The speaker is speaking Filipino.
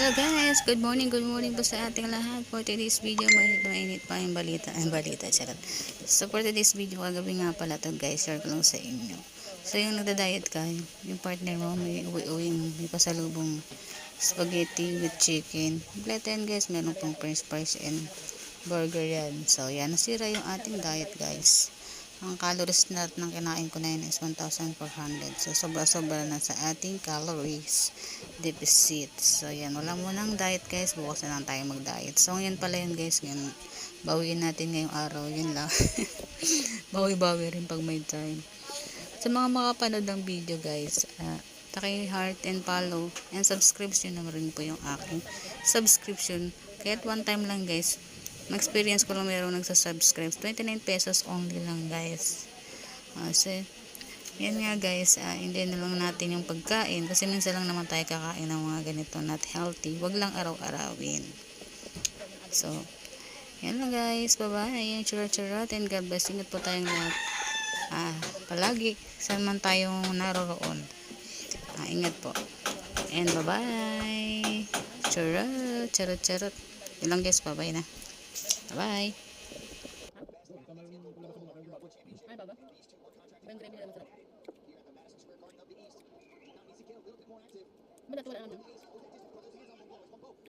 Hello guys, good morning po sa ating lahat. For today's video, mainit pa yung balita. Charot. So for today's video, kagabi nga pala to guys, share ko lang sa inyo. So yung nagda-diet ka, yung partner mo, may may pasalubong spaghetti with chicken. Kompleto yan guys, meron pang french fries and burger yan. So yan, nasira yung ating diet guys. Ang calories na ng kinain ko na yun is 1,400. So, sobra-sobra na sa ating calories deficit. So, yan. Wala munang diet guys. Bukas na lang tayo mag-diet. So, yan pala yun guys. Yan. Bawiin natin ngayong araw. Yun lang. Bawi-bawi rin pag may time. Sa mga makapanood ng video guys, heart and follow and subscription naman rin po yung aking subscription. Kahit one time lang guys. Ma-experience ko lang meron nagsasubscribe. 29 pesos only lang guys. So, yan nga guys. Hindi na lang natin yung pagkain. Kasi minsan lang naman tayo kakain ng mga ganito. Not healthy. Wag lang araw-arawin. So, yan lang guys. Bye-bye. Charot-charot. And God bless. Ingat po tayong lahat. Palagi. Saan man tayong naroroon. Ingat po. And bye-bye. Charot. Charot-charot. Yan lang guys. Bye-bye na. Bye. Bye.